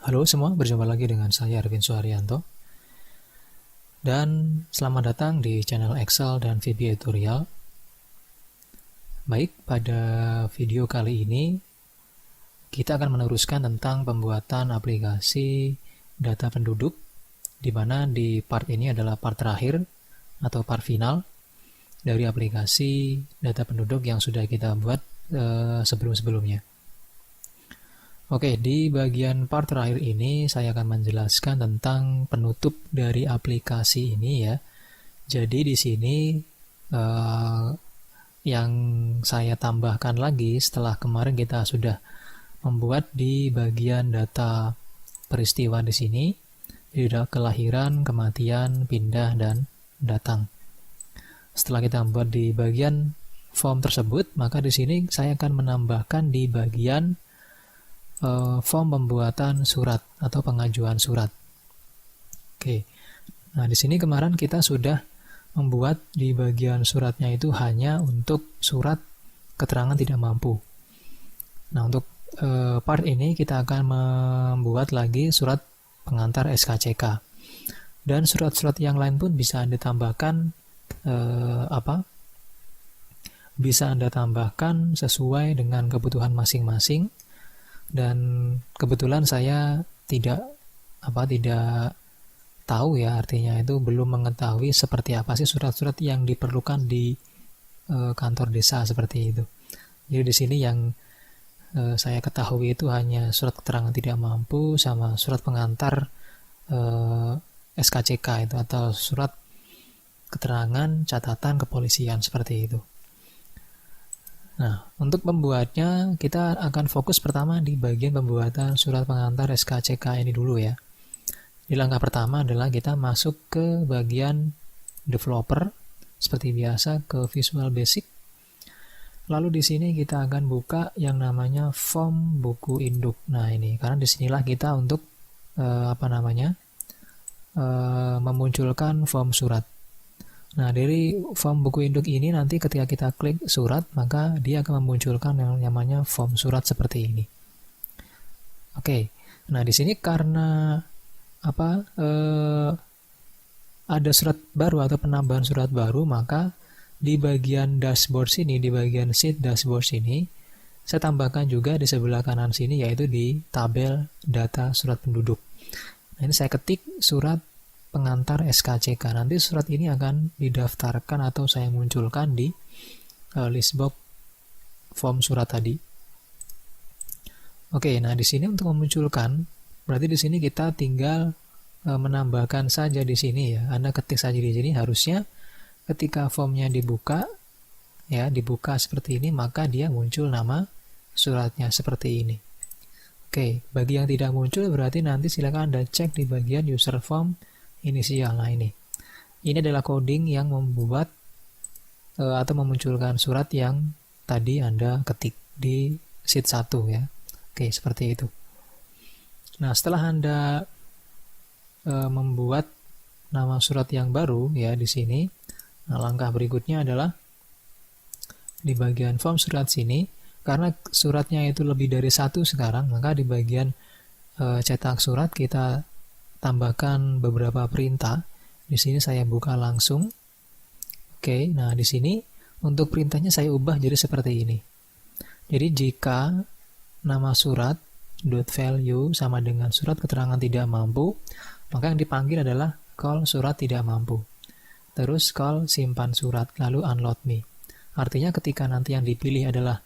Halo semua, berjumpa lagi dengan saya Arvin Suharyanto. Dan selamat datang di channel Excel dan VB Tutorial. Baik, pada video kali ini kita akan meneruskan tentang pembuatan aplikasi data penduduk, di mana di part ini adalah part terakhir atau part final dari aplikasi data penduduk yang sudah kita buat sebelum-sebelumnya. Oke, di bagian part terakhir ini saya akan menjelaskan tentang penutup dari aplikasi ini ya. Jadi di sini yang saya tambahkan lagi setelah kemarin kita sudah membuat di bagian data peristiwa di sini, jadi kelahiran, kematian, pindah, dan datang. Setelah kita membuat di bagian form tersebut, maka di sini saya akan menambahkan di bagian form pembuatan surat atau pengajuan surat. Oke. Nah, di sini kemarin kita sudah membuat di bagian suratnya itu hanya untuk surat keterangan tidak mampu. Nah, untuk part ini kita akan membuat lagi surat pengantar SKCK. Dan surat-surat yang lain pun bisa Anda tambahkan bisa Anda tambahkan sesuai dengan kebutuhan masing-masing. Dan kebetulan saya tidak tahu ya, artinya itu belum mengetahui seperti apa sih surat-surat yang diperlukan di kantor desa seperti itu. Jadi di sini yang saya ketahui itu hanya surat keterangan tidak mampu sama surat pengantar SKCK itu atau surat keterangan catatan kepolisian seperti itu. Nah, untuk pembuatnya kita akan fokus pertama di bagian pembuatan surat pengantar SKCK ini dulu ya. Di langkah pertama adalah kita masuk ke bagian developer seperti biasa, ke Visual Basic. Lalu di sini kita akan buka yang namanya form buku induk. Nah, ini karena disinilah kita untuk memunculkan form surat. Nah, dari form buku induk ini nanti ketika kita klik surat, maka dia akan memunculkan yang namanya form surat seperti ini. Oke. Nah, di sini karena ada surat baru atau penambahan surat baru, maka di bagian dashboard sini, di bagian sheet dashboard sini, saya tambahkan juga di sebelah kanan sini, yaitu di tabel data surat penduduk. Nah, ini saya ketik surat pengantar SKCK. Nanti surat ini akan didaftarkan atau saya munculkan di list box form surat tadi. Oke, nah di sini untuk memunculkan, berarti di sini kita tinggal menambahkan saja di sini ya. Anda ketik saja di sini, harusnya ketika formnya dibuka seperti ini, maka dia muncul nama suratnya seperti ini. Oke, bagi yang tidak muncul berarti nanti silakan Anda cek di bagian user form inisial. Nah, ini adalah coding yang membuat atau memunculkan surat yang tadi Anda ketik di sheet 1 ya. Oke, seperti itu. Nah, setelah Anda membuat nama surat yang baru ya di sini, nah langkah berikutnya adalah di bagian form surat sini, karena suratnya itu lebih dari satu sekarang, maka di bagian cetak surat kita tambahkan beberapa perintah. Di sini saya buka langsung. Oke, nah di sini untuk perintahnya saya ubah jadi seperti ini. Jadi jika nama surat .value sama dengan surat keterangan tidak mampu, maka yang dipanggil adalah call surat tidak mampu. Terus call simpan surat, lalu unload me. Artinya ketika nanti yang dipilih adalah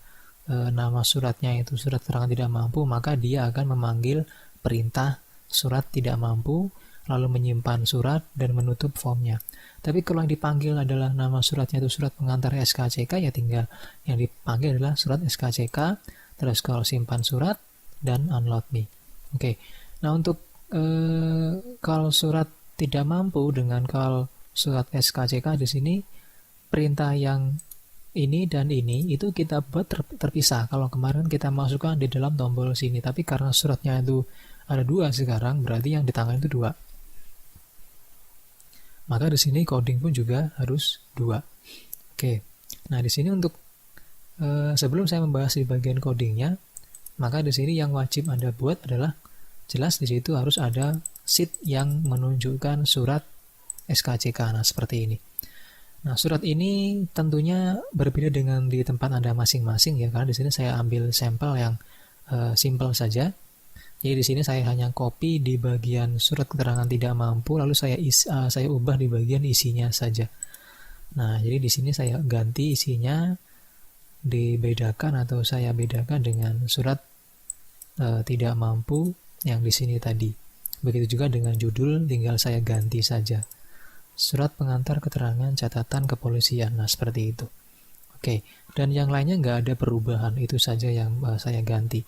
nama suratnya itu surat keterangan tidak mampu, maka dia akan memanggil perintah surat tidak mampu, lalu menyimpan surat dan menutup formnya. Tapi kalau yang dipanggil adalah nama suratnya itu surat pengantar SKCK, ya tinggal yang dipanggil adalah surat SKCK, terus call simpan surat, dan unload me. Oke, nah untuk call surat tidak mampu dengan call surat SKCK di sini, perintah yang ini dan ini itu kita buat terpisah. Kalau kemarin kita masukkan di dalam tombol sini, tapi karena suratnya itu ada 2 sekarang, berarti yang ditangani itu 2. Maka di sini coding pun juga harus 2. Oke. Nah, di sini untuk sebelum saya membahas di bagian codingnya, maka di sini yang wajib Anda buat adalah jelas di situ harus ada sheet yang menunjukkan surat SKCK. Nah, seperti ini. Nah, surat ini tentunya berbeda dengan di tempat Anda masing-masing ya, karena di sini saya ambil sampel yang simple saja. Jadi di sini saya hanya copy di bagian surat keterangan tidak mampu, lalu saya ubah di bagian isinya saja. Nah, jadi di sini saya ganti isinya, dibedakan atau saya bedakan dengan surat tidak mampu yang di sini tadi. Begitu juga dengan judul, tinggal saya ganti saja. Surat pengantar keterangan catatan kepolisian. Nah, seperti itu. Oke, dan yang lainnya nggak ada perubahan, itu saja yang saya ganti.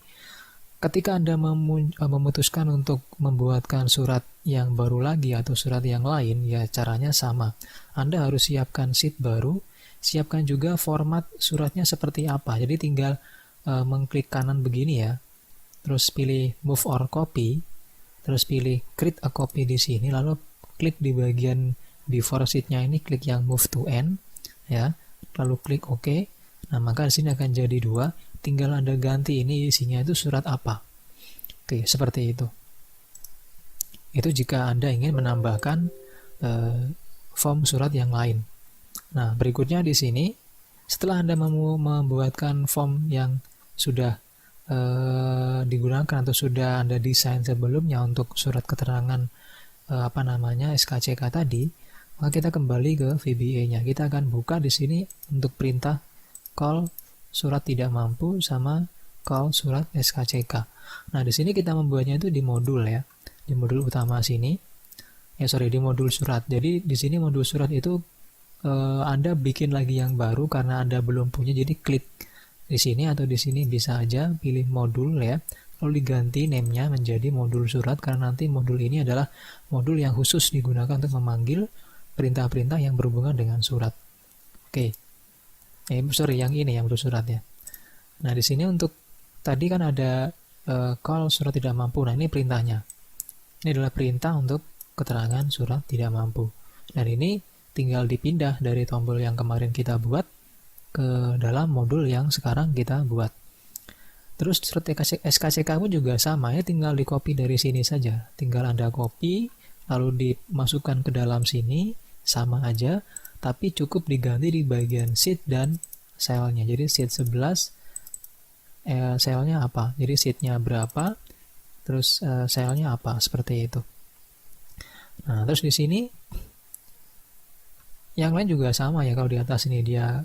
Ketika Anda memutuskan untuk membuatkan surat yang baru lagi atau surat yang lain, ya caranya sama. Anda harus siapkan sheet baru, siapkan juga format suratnya seperti apa. Jadi tinggal mengklik kanan begini ya, terus pilih Move or Copy, terus pilih Create a Copy di sini, lalu klik di bagian before sheet-nya ini, klik yang Move to End, ya, lalu klik OK. Nah, maka di sini akan jadi 2. Tinggal Anda ganti ini isinya itu surat apa. Oke, seperti itu. Itu jika Anda ingin menambahkan form surat yang lain. Nah, berikutnya di sini, setelah Anda membuatkan form yang sudah digunakan atau sudah Anda desain sebelumnya untuk surat keterangan SKCK tadi, maka kita kembali ke VBA-nya. Kita akan buka di sini untuk perintah call surat tidak mampu sama call surat SKCK. Nah, di sini kita membuatnya itu di modul ya. Di modul utama sini. Di modul surat. Jadi di sini modul surat itu Anda bikin lagi yang baru karena Anda belum punya. Jadi klik di sini atau di sini bisa aja pilih modul ya. Lalu diganti name-nya menjadi modul surat karena nanti modul ini adalah modul yang khusus digunakan untuk memanggil perintah-perintah yang berhubungan dengan surat. Oke. Yang ini yang modul surat ya. Nah, di sini untuk tadi kan ada call surat tidak mampu. Nah, ini perintahnya. Ini adalah perintah untuk keterangan surat tidak mampu. Dan ini tinggal dipindah dari tombol yang kemarin kita buat ke dalam modul yang sekarang kita buat. Terus surat SKCK pun juga sama ya, tinggal di copy dari sini saja. Tinggal Anda copy, lalu dimasukkan ke dalam sini, sama aja, tapi cukup diganti di bagian sheet dan selnya. Jadi sheet 11, selnya apa? Jadi sheetnya berapa, terus selnya apa, seperti itu. Nah, terus di sini yang lain juga sama ya. Kalau di atas ini dia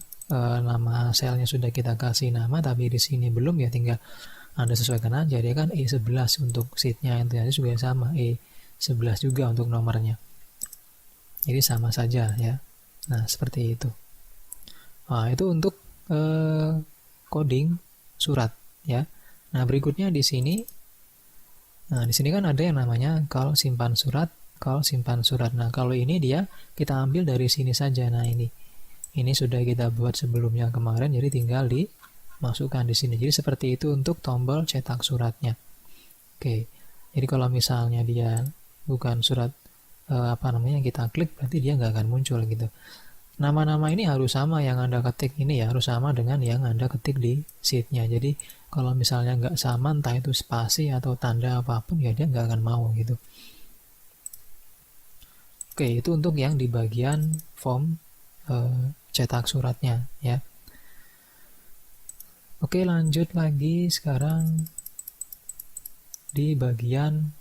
nama selnya sudah kita kasih nama, tapi di sini belum ya, tinggal Anda sesuaikan aja. Dia kan E11 untuk sheetnya, itu juga sama, E11 juga untuk nomornya. Jadi sama saja ya. Nah, seperti itu. Nah, itu untuk coding surat ya. Nah, berikutnya di sini. Nah, di sini kan ada yang namanya call simpan surat, call simpan surat. Nah, kalau ini dia kita ambil dari sini saja. Nah, ini sudah kita buat sebelumnya kemarin, jadi tinggal dimasukkan di sini. Jadi seperti itu untuk tombol cetak suratnya. Oke. Jadi kalau misalnya dia bukan surat yang kita klik, berarti dia nggak akan muncul gitu. Nama-nama ini harus sama, yang Anda ketik ini ya harus sama dengan yang Anda ketik di sheet-nya. Jadi kalau misalnya nggak sama, entah itu spasi atau tanda apapun, ya dia nggak akan mau gitu. Oke, itu untuk yang di bagian form cetak suratnya ya. Oke, lanjut lagi sekarang di bagian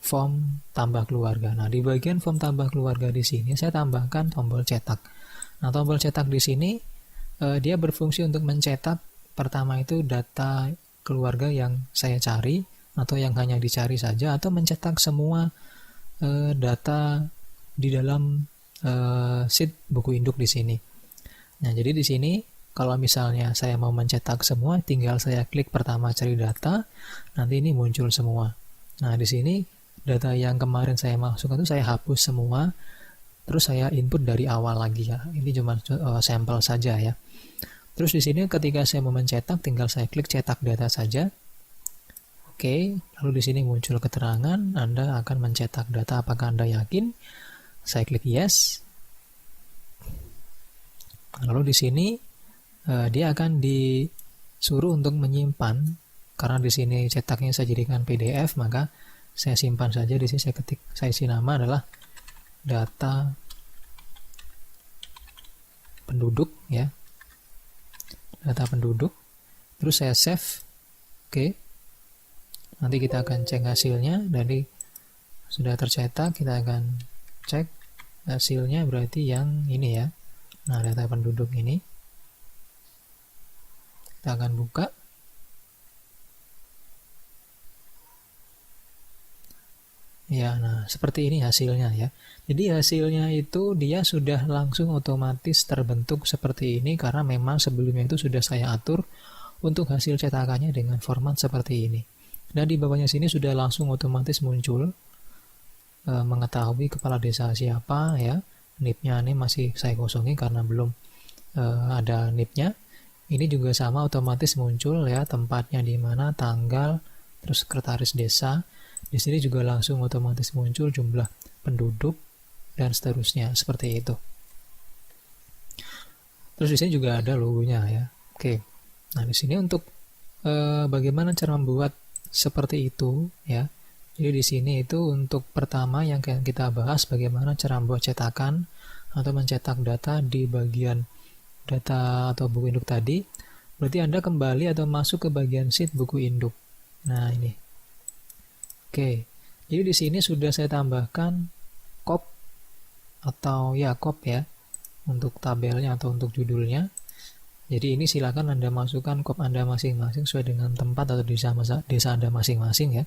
form tambah keluarga. Nah, di bagian form tambah keluarga di sini saya tambahkan tombol cetak. Nah, tombol cetak di sini dia berfungsi untuk mencetak pertama itu data keluarga yang saya cari atau yang hanya dicari saja, atau mencetak semua data di dalam sheet buku induk di sini. Nah, jadi di sini kalau misalnya saya mau mencetak semua, tinggal saya klik pertama cari data, nanti ini muncul semua. Nah, di sini data yang kemarin saya masukkan itu saya hapus semua, terus saya input dari awal lagi ya. Ini cuma sampel saja ya. Terus di sini ketika saya mau mencetak, tinggal saya klik cetak data saja. Oke, lalu di sini muncul keterangan Anda akan mencetak data. Apakah Anda yakin? Saya klik yes. Lalu di sini dia akan disuruh untuk menyimpan karena di sini cetaknya saya jadikan PDF, maka saya simpan saja di sini. Saya isi nama adalah data penduduk ya, data penduduk. Terus saya save. Oke. Nanti kita akan cek hasilnya. Dari sudah tercetak, kita akan cek hasilnya, berarti yang ini ya. Nah, data penduduk ini kita akan buka. Ya, nah seperti ini hasilnya ya. Jadi hasilnya itu dia sudah langsung otomatis terbentuk seperti ini, karena memang sebelumnya itu sudah saya atur untuk hasil cetakannya dengan format seperti ini. Dan di bawahnya sini sudah langsung otomatis muncul mengetahui kepala desa siapa ya. NIP-nya ini masih saya kosongi karena belum ada NIP-nya. Ini juga sama, otomatis muncul ya tempatnya di mana, tanggal, terus sekretaris desa. Di sini juga langsung otomatis muncul jumlah penduduk dan seterusnya seperti itu. Terus di sini juga ada logonya ya. Oke. Nah, di sini untuk bagaimana cara membuat seperti itu ya. Jadi di sini itu untuk pertama yang kita bahas bagaimana cara membuat cetakan atau mencetak data di bagian data atau buku induk tadi. Berarti Anda kembali atau masuk ke bagian sheet buku induk. Nah, ini. Oke. Jadi di sini sudah saya tambahkan kop atau ya kop ya untuk tabelnya atau untuk judulnya. Jadi ini silakan Anda masukkan kop Anda masing-masing sesuai dengan tempat atau desa Anda masing-masing ya.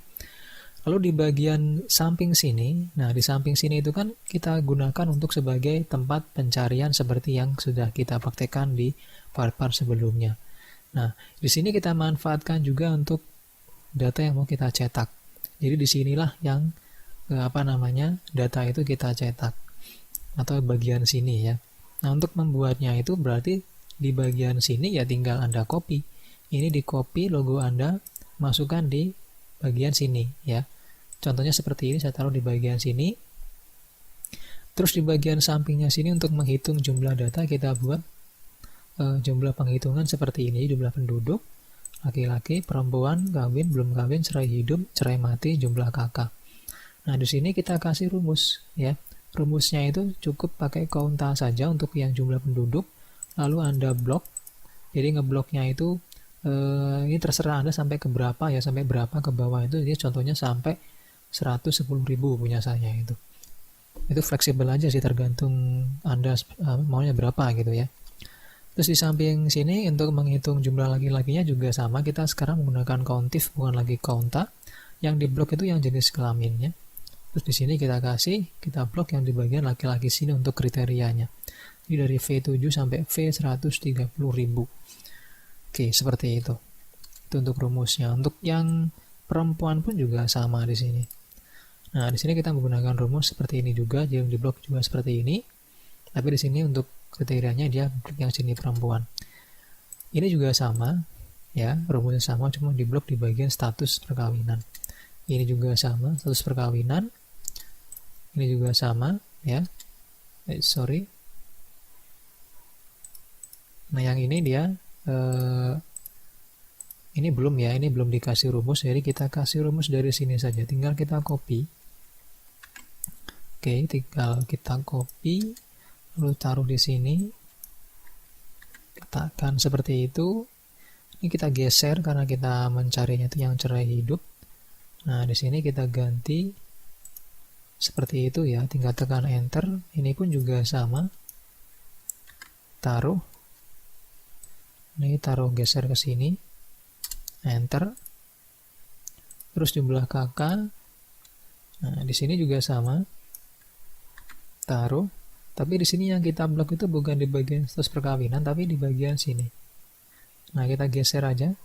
Lalu di bagian samping sini, nah di samping sini itu kan kita gunakan untuk sebagai tempat pencarian seperti yang sudah kita praktekkan di part-part sebelumnya. Nah, di sini kita manfaatkan juga untuk data yang mau kita cetak. Jadi disinilah yang data itu kita cetak atau bagian sini ya. Nah, untuk membuatnya itu berarti di bagian sini ya tinggal Anda copy. Ini di copy logo Anda, masukkan di bagian sini ya. Contohnya seperti ini, saya taruh di bagian sini. Terus di bagian sampingnya sini untuk menghitung jumlah data kita buat jumlah penghitungan seperti ini, jumlah penduduk, laki-laki, perempuan, kawin, belum kawin, cerai hidup, cerai mati, jumlah kakak. Nah, di sini kita kasih rumus ya. Rumusnya itu cukup pakai kaunta saja untuk yang jumlah penduduk, lalu Anda blok. Jadi ngebloknya itu ini terserah Anda sampai ke berapa ya, sampai berapa ke bawah itu. Jadi contohnya sampai 110.000 punya saya itu. Itu fleksibel aja sih, tergantung Anda maunya berapa gitu ya. Terus di samping sini untuk menghitung jumlah laki-lakinya juga sama, kita sekarang menggunakan countif bukan lagi kaunta. Yang di blok itu yang jenis kelaminnya. Terus di sini kita blok yang di bagian laki-laki sini untuk kriterianya. Jadi dari V7 sampai V130.000. Oke, seperti itu. Itu untuk rumusnya. Untuk yang perempuan pun juga sama di sini. Nah, di sini kita menggunakan rumus seperti ini juga, jadi di blok juga seperti ini. Tapi di sini untuk kriterianya dia klik yang sini perempuan. Ini juga sama, ya, rumusnya sama, cuma di blok di bagian status perkawinan. Ini juga sama, status perkawinan. Ini juga sama, ya. Nah, yang ini dia ini belum ya, ini belum dikasih rumus, jadi kita kasih rumus dari sini saja. Tinggal kita copy. Oke, tinggal kita copy, lalu taruh di sini. Letakkan seperti itu. Ini kita geser karena kita mencarinya itu yang cerai hidup. Nah, di sini kita ganti seperti itu ya, tinggal tekan enter. Ini pun juga sama. Taruh. Ini taruh geser ke sini. Enter. Terus jumlah kakak. Nah, di sini juga sama. Taruh. Tapi di sini yang kita blok itu bukan di bagian status perkawinan, tapi di bagian sini. Nah, kita geser aja.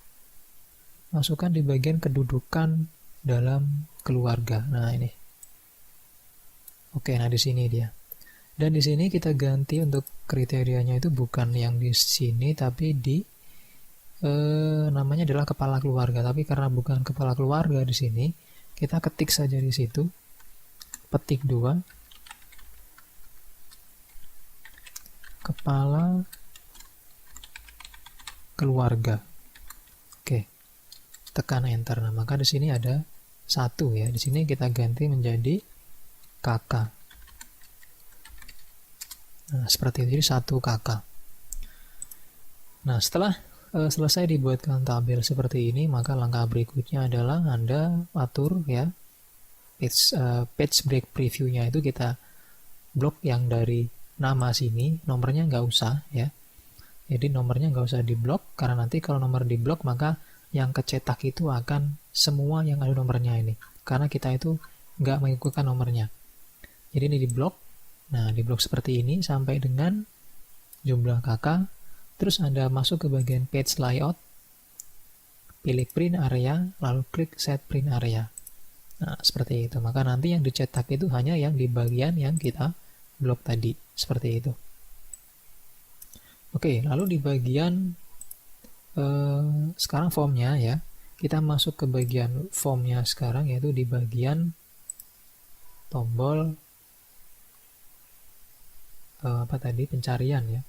Masukkan di bagian kedudukan dalam keluarga. Nah, ini. Oke, nah di sini dia. Dan di sini kita ganti untuk kriterianya itu bukan yang di sini, tapi di namanya adalah kepala keluarga. Tapi karena bukan kepala keluarga di sini, kita ketik saja di situ. Petik 2. Kepala keluarga. Oke. tekan enter. Nah, maka di sini ada 1 ya. Di sini kita ganti menjadi KK. Nah, seperti itu, jadi 1 KK. Nah, setelah selesai dibuatkan tabel seperti ini, maka langkah berikutnya adalah Anda atur ya page break previewnya itu kita blok yang dari nama sini, nomornya nggak usah ya. Jadi nomornya nggak usah diblok, karena nanti kalau nomor diblok maka yang kecetak itu akan semua yang ada nomornya ini, karena kita itu nggak mengikutkan nomornya. Jadi ini diblok. Nah, diblok seperti ini sampai dengan jumlah kakak. Terus Anda masuk ke bagian page layout, pilih print area, lalu klik set print area. Nah, seperti itu. Maka nanti yang dicetak itu hanya yang di bagian yang kita blok tadi, seperti itu. Oke, lalu di bagian sekarang formnya ya, kita masuk ke bagian formnya sekarang, yaitu di bagian tombol pencarian ya.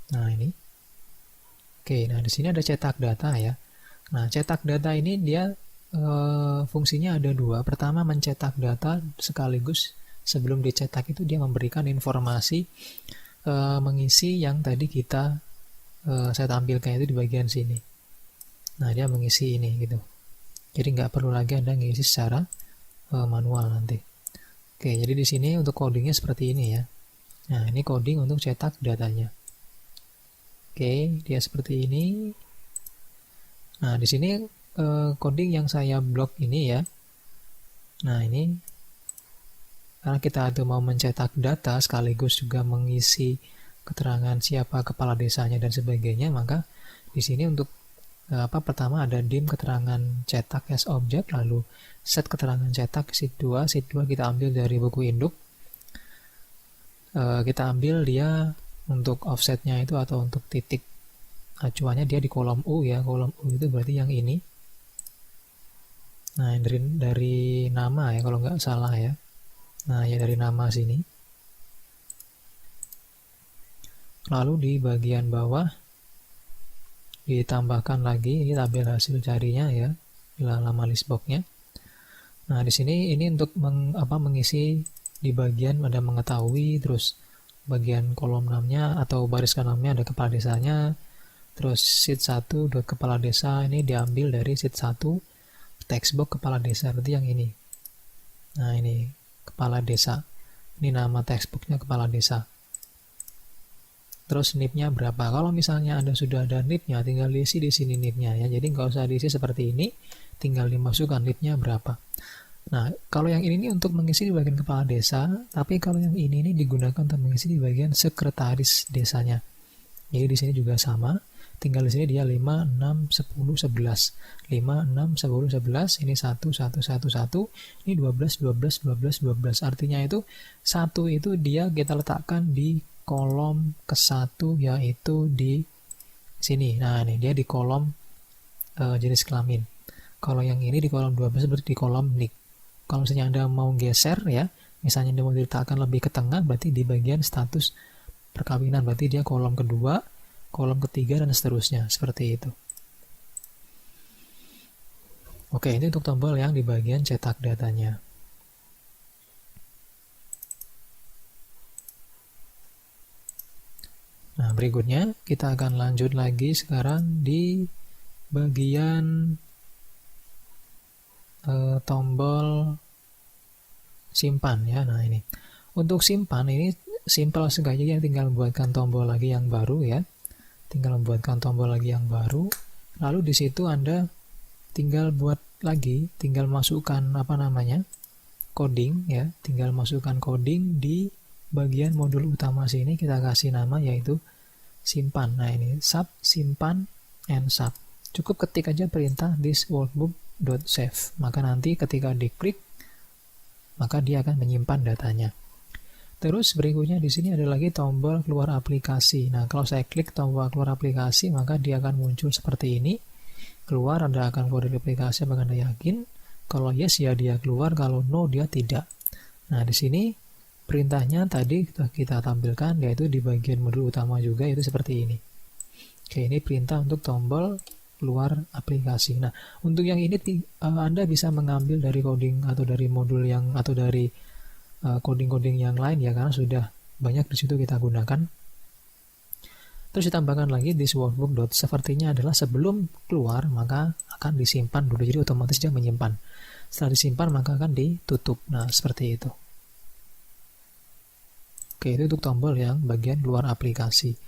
Nah, ini. Oke, nah di sini ada cetak data ya. Nah, cetak data ini dia fungsinya ada 2. Pertama, mencetak data, sekaligus sebelum dicetak itu dia memberikan informasi mengisi yang tadi saya tampilkan itu di bagian sini. Nah, dia mengisi ini gitu. Jadi nggak perlu lagi Anda ngisi secara manual nanti. Oke, jadi di sini untuk codingnya seperti ini ya. Nah, ini coding untuk cetak datanya. Oke, dia seperti ini. Nah, di sini coding yang saya blok ini ya. Nah, ini karena kita ada mau mencetak data sekaligus juga mengisi keterangan siapa kepala desanya dan sebagainya, maka di sini untuk pertama ada dim keterangan cetak as object, lalu set keterangan cetak sheet 2 kita ambil dari buku induk. Kita ambil dia untuk offsetnya itu atau untuk titik acuannya dia di kolom U ya. Kolom U itu berarti yang ini. Nah, dari nama ya kalau nggak salah ya. Nah, ya dari nama sini. Lalu di bagian bawah ditambahkan lagi ini tabel hasil carinya ya, nama list box-nya. Nah, di sini ini untuk mengisi di bagian ada mengetahui, terus bagian kolom namanya atau baris kanannya ada kepala desanya, terus sheet 1 kepala desa ini diambil dari sheet 1 textbox kepala desa, berarti yang ini. Nah, ini kepala desa. Ini nama textbooknya kepala desa. Terus NIP-nya berapa? Kalau misalnya Anda sudah ada NIP-nya, tinggal diisi di sini NIP-nya ya. Jadi nggak usah diisi seperti ini, tinggal dimasukkan NIP-nya berapa. Nah, kalau yang ini untuk mengisi di bagian kepala desa, tapi kalau yang ini digunakan untuk mengisi di bagian sekretaris desanya. Jadi di sini juga sama, tinggal di sini dia 5, 6, 10, 11. 5, 6, 10, 11, ini 1, 1, 1, 1, ini 12, 12, 12, 12. Artinya itu 1 itu dia kita letakkan di kolom ke-1, yaitu di sini. Nah, ini dia di kolom jenis kelamin. Kalau yang ini di kolom 12 berarti di kolom NIK. Kalau misalnya Anda mau geser ya, misalnya Anda mau diletakkan lebih ke tengah, berarti di bagian status perkawinan, berarti dia kolom kedua, kolom ketiga, dan seterusnya, seperti itu. Oke, ini untuk tombol yang di bagian cetak datanya. Nah, berikutnya kita akan lanjut lagi sekarang di bagian tombol simpan ya. Nah, ini untuk simpan ini simpel sekali, ya, tinggal membuatkan tombol lagi yang baru ya. Tinggal membuatkan tombol lagi yang baru. Lalu di situ Anda tinggal buat lagi, tinggal masukkan coding ya. Tinggal masukkan coding di bagian modul utama sini, kita kasih nama yaitu simpan. Nah, ini sub, simpan, and sub. Cukup ketik aja perintah this workbook.save. Maka nanti ketika diklik, maka dia akan menyimpan datanya. Terus berikutnya di sini ada lagi tombol keluar aplikasi. Nah, kalau saya klik tombol keluar aplikasi, maka dia akan muncul seperti ini. Keluar, Anda akan keluar dari aplikasi apakah Anda yakin? Kalau yes ya dia keluar, kalau no dia tidak. Nah, di sini perintahnya tadi kita tampilkan, yaitu di bagian modul utama juga, yaitu seperti ini. Oke, ini perintah untuk tombol keluar aplikasi. Nah, untuk yang ini Anda bisa mengambil dari coding atau dari modul yang atau dari coding-coding yang lain ya, karena sudah banyak di situ kita gunakan. Terus ditambahkan lagi this workbook dot sepertinya adalah sebelum keluar maka akan disimpan dulu, jadi otomatis dia menyimpan. Setelah disimpan maka akan ditutup. Nah, seperti itu. Oke, itu untuk tombol yang bagian keluar aplikasi.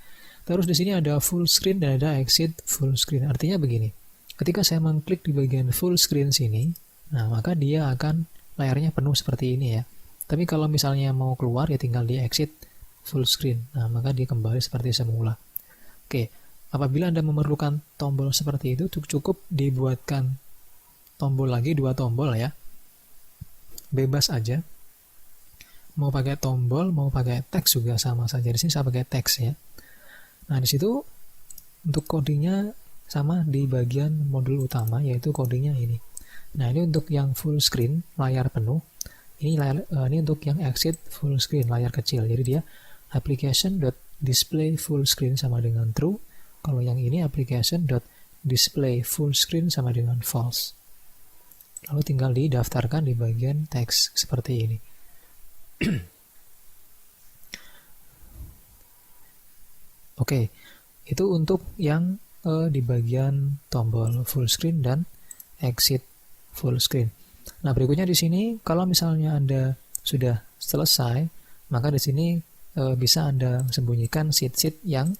Terus di sini ada full screen dan ada exit full screen. Artinya begini, ketika saya mengklik di bagian full screen sini, nah maka dia akan layarnya penuh seperti ini ya. Tapi kalau misalnya mau keluar ya tinggal di exit full screen. Nah, maka dia kembali seperti semula. Oke, apabila Anda memerlukan tombol seperti itu, cukup dibuatkan tombol lagi, 2 tombol ya. Bebas aja. Mau pakai tombol, mau pakai teks juga sama saja. Di sini saya pakai teks ya. Nah, di situ untuk codingnya sama di bagian modul utama, yaitu codingnya ini. Nah, ini untuk yang full screen, layar penuh. Ini untuk yang exit full screen, layar kecil. Jadi dia application.display full screen sama dengan true. Kalau yang ini application.display full screen sama dengan false. Lalu tinggal didaftarkan di bagian teks seperti ini. Oke, itu untuk yang di bagian tombol full screen dan exit full screen. Nah, berikutnya di sini kalau misalnya Anda sudah selesai, maka di sini bisa Anda sembunyikan sheet yang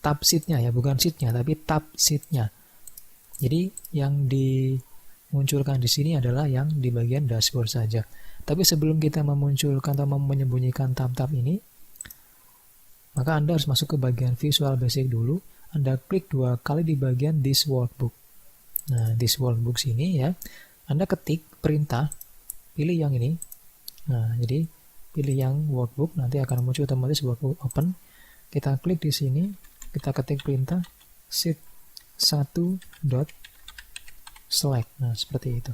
tab sheet-nya ya, bukan sheet-nya tapi tab sheet-nya. Jadi yang dimunculkan di sini adalah yang di bagian dashboard saja. Tapi sebelum kita memunculkan atau menyembunyikan tab-tab ini, maka Anda harus masuk ke bagian Visual Basic dulu. Anda klik 2 kali di bagian This Workbook. Nah, This Workbook sini ya, Anda ketik perintah, pilih yang ini. Nah, jadi pilih yang Workbook, nanti akan muncul otomatis Workbook Open. Kita klik di sini, kita ketik perintah sheet 1.select. Nah, seperti itu.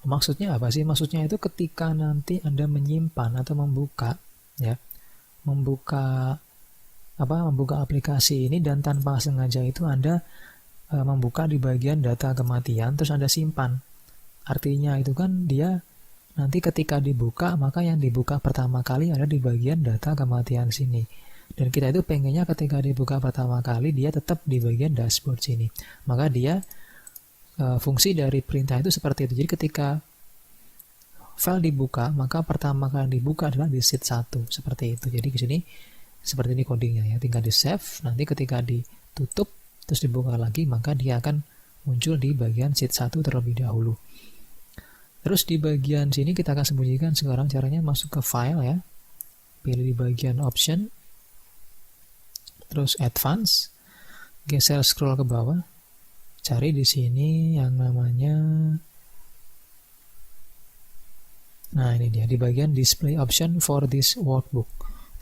Maksudnya apa sih? Maksudnya itu ketika nanti Anda menyimpan atau membuka ya, membuka aplikasi ini dan tanpa sengaja itu Anda membuka di bagian data kematian terus Anda simpan. Artinya itu kan dia nanti ketika dibuka maka yang dibuka pertama kali ada di bagian data kematian sini. Dan kita itu pengennya ketika dibuka pertama kali dia tetap di bagian dashboard sini. Maka dia fungsi dari perintah itu seperti itu. Jadi ketika file dibuka, maka pertama kali dibuka adalah di sheet 1 seperti itu. Jadi di sini seperti ini codingnya ya. Tinggal di save. Nanti ketika ditutup terus dibuka lagi, maka dia akan muncul di bagian sheet 1 terlebih dahulu. Terus di bagian sini kita akan sembunyikan sekarang caranya masuk ke file ya. Pilih di bagian option. Terus advance. Geser scroll ke bawah. Cari di sini yang namanya, nah ini dia di bagian display option for this workbook.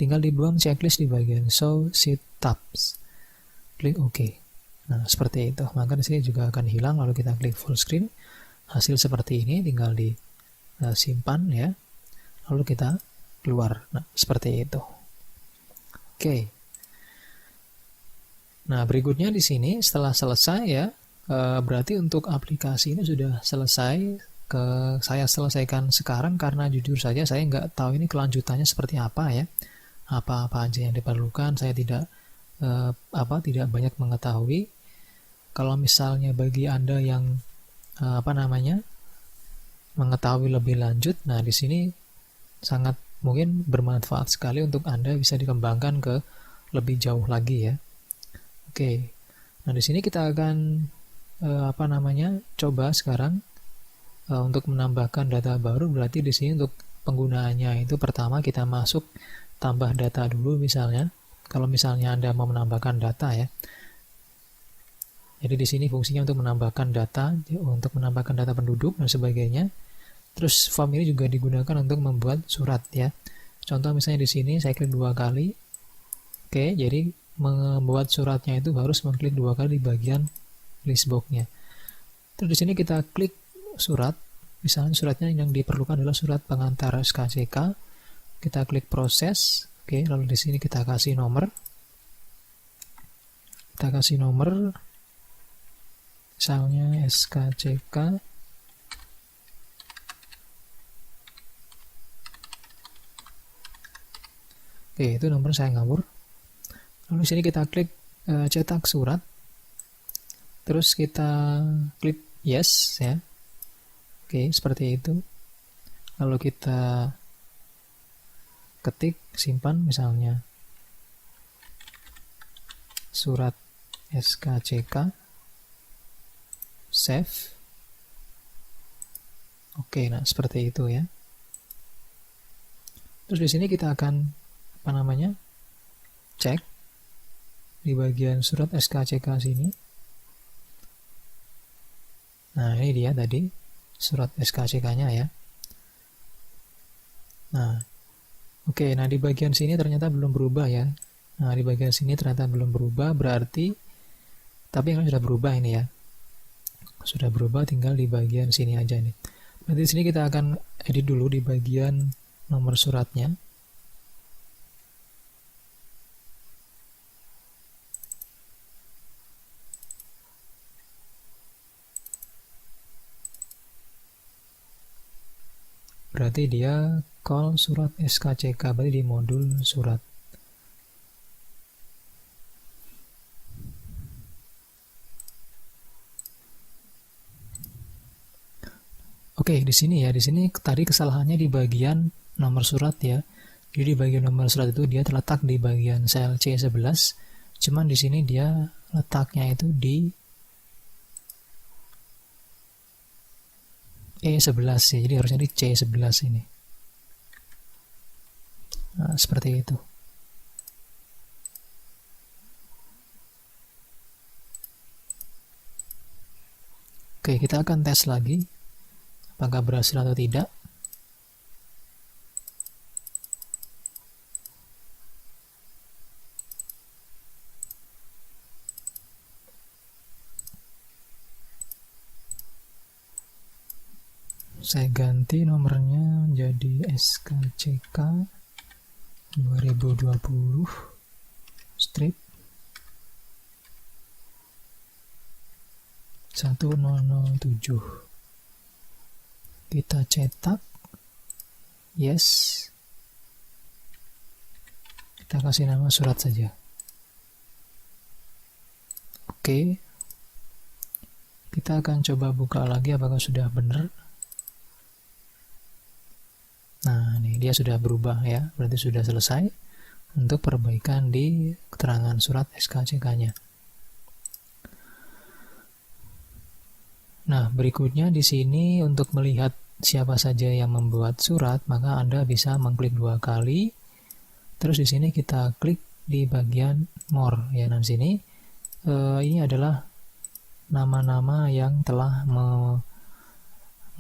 Tinggal dibuang checklist di bagian show sheet tabs. Klik OK. Nah, seperti itu. Maka di sini juga akan hilang. Lalu kita klik full screen. Hasil seperti ini tinggal disimpan ya. Lalu kita keluar. Nah, seperti itu. Oke. Nah, berikutnya di sini setelah selesai ya. Berarti untuk aplikasi ini sudah selesai. Saya selesaikan sekarang karena jujur saja saya nggak tahu ini kelanjutannya seperti apa ya, apa-apa aja yang diperlukan saya tidak banyak mengetahui. Kalau misalnya bagi Anda yang mengetahui lebih lanjut, nah di sini sangat mungkin bermanfaat sekali untuk Anda bisa dikembangkan ke lebih jauh lagi ya. Oke, nah di sini kita akan coba sekarang untuk menambahkan data baru. Berarti di sini untuk penggunaannya itu pertama kita masuk tambah data dulu misalnya. Kalau misalnya Anda mau menambahkan data ya. Jadi di sini fungsinya untuk menambahkan data, untuk menambahkan data penduduk dan sebagainya. Terus form ini juga digunakan untuk membuat surat ya. Contoh misalnya di sini saya klik 2 kali. Oke, jadi membuat suratnya itu harus mengklik 2 kali di bagian listbox-nya. Terus di sini kita klik surat. Misalnya suratnya yang diperlukan adalah surat pengantar SKCK. Kita klik proses. Oke, lalu di sini kita kasih nomor. kita kasih nomor, misalnya SKCK. Oke, itu nomor saya ngawur. Lalu sini kita klik cetak surat, terus kita klik yes ya. Oke, seperti itu. Lalu kita ketik, simpan, misalnya surat SKCK, save. Oke, nah seperti itu ya. Terus di sini kita akan cek di bagian surat SKCK sini. Nah, ini dia tadi surat SKCK-nya ya. Nah, oke, nah di bagian sini ternyata belum berubah ya. Nah, di bagian sini ternyata belum berubah, berarti tapi kan sudah berubah ini ya. Sudah berubah, tinggal di bagian sini aja nih. Nanti di sini kita akan edit dulu di bagian nomor suratnya. Berarti dia call surat SKCK, berarti di modul surat. Oke, di sini ya, di sini tadi kesalahannya di bagian nomor surat ya. Jadi di bagian nomor surat itu dia terletak di bagian sel C11, cuman di sini dia letaknya itu di E11 ya, jadi harusnya di C11 ini. Nah, seperti itu. Oke, kita akan tes lagi apakah berhasil atau tidak. Saya ganti nomornya jadi SKCK 2020 strip 1007. Kita cetak yes, kita kasih nama surat saja. Oke, kita akan coba buka lagi apakah sudah benar. Nah, ini dia sudah berubah ya, berarti sudah selesai untuk perbaikan di keterangan surat SKCK-nya. Nah, berikutnya di sini untuk melihat siapa saja yang membuat surat, maka Anda bisa mengklik 2 kali. Terus di sini kita klik di bagian more ya. Nah, di sini ini adalah nama-nama yang telah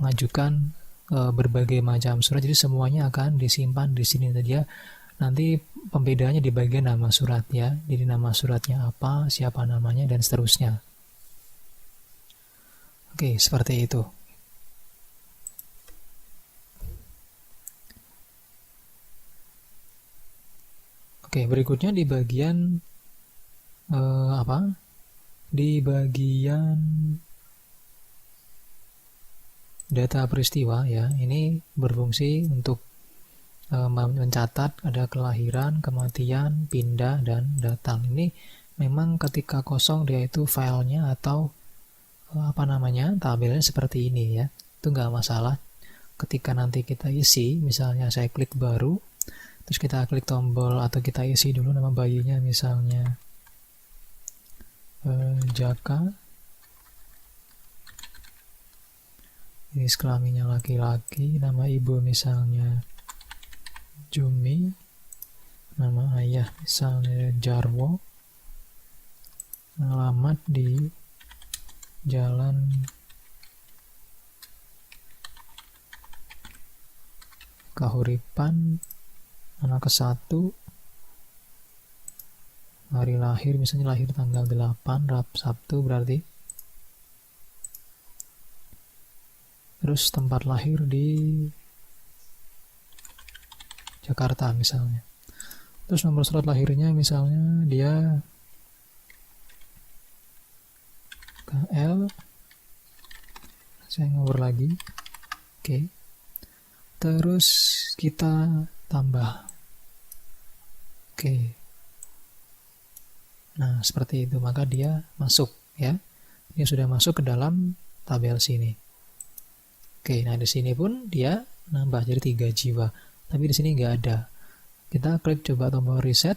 mengajukan berbagai macam surat. Jadi semuanya akan disimpan di sini saja. Nanti pembedaannya di bagian nama surat ya. Jadi nama suratnya apa, siapa namanya, dan seterusnya. Oke, seperti itu. Oke, berikutnya di bagian Di bagian data peristiwa ya. Ini berfungsi untuk mencatat ada kelahiran, kematian, pindah, dan datang. Ini memang ketika kosong dia itu filenya atau tabelnya seperti ini ya, itu nggak masalah. Ketika nanti kita isi, misalnya saya klik baru, terus kita klik tombol atau kita isi dulu nama bayinya, misalnya Jaka, jenis kelaminnya laki-laki, nama ibu misalnya Jumi, nama ayah misalnya Jarwo, alamat di Jalan Kahuripan, anak ke-1, hari lahir misalnya lahir tanggal 8 Sabtu berarti. Terus tempat lahir di Jakarta misalnya. Terus nomor surat lahirnya misalnya dia saya ngover lagi. Oke. Terus kita tambah. Oke. Nah, seperti itu, maka dia masuk ya. Dia sudah masuk ke dalam tabel sini. Oke, nah di sini pun dia nambah jadi 3 jiwa. Tapi di sini nggak ada. Kita klik coba tombol reset,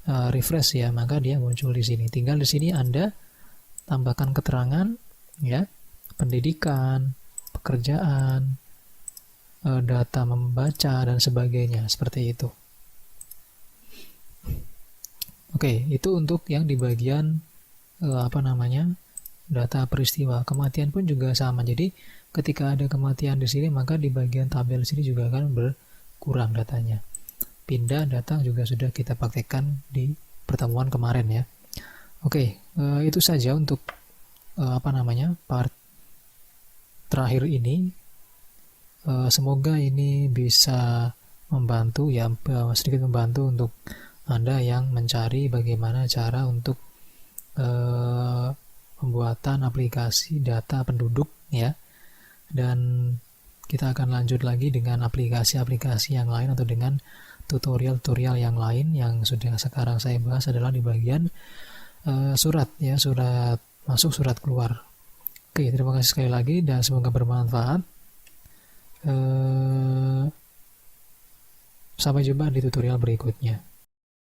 refresh ya, maka dia muncul di sini. Tinggal di sini Anda tambahkan keterangan ya, pendidikan, pekerjaan, data membaca dan sebagainya, seperti itu. Oke, itu untuk yang di bagian data peristiwa. Kematian pun juga sama. Jadi ketika ada kematian di sini, maka di bagian tabel sini juga akan berkurang datanya. Pindah data juga sudah kita praktekkan di pertemuan kemarin ya. Oke, itu saja untuk part terakhir ini. Semoga ini bisa membantu ya, sedikit membantu untuk Anda yang mencari bagaimana cara untuk pembuatan aplikasi data penduduk ya. Dan kita akan lanjut lagi dengan aplikasi-aplikasi yang lain atau dengan tutorial-tutorial yang lain. Yang sudah sekarang saya bahas adalah di bagian surat ya, surat masuk, surat keluar. Oke, terima kasih sekali lagi dan semoga bermanfaat. Sampai jumpa di tutorial berikutnya.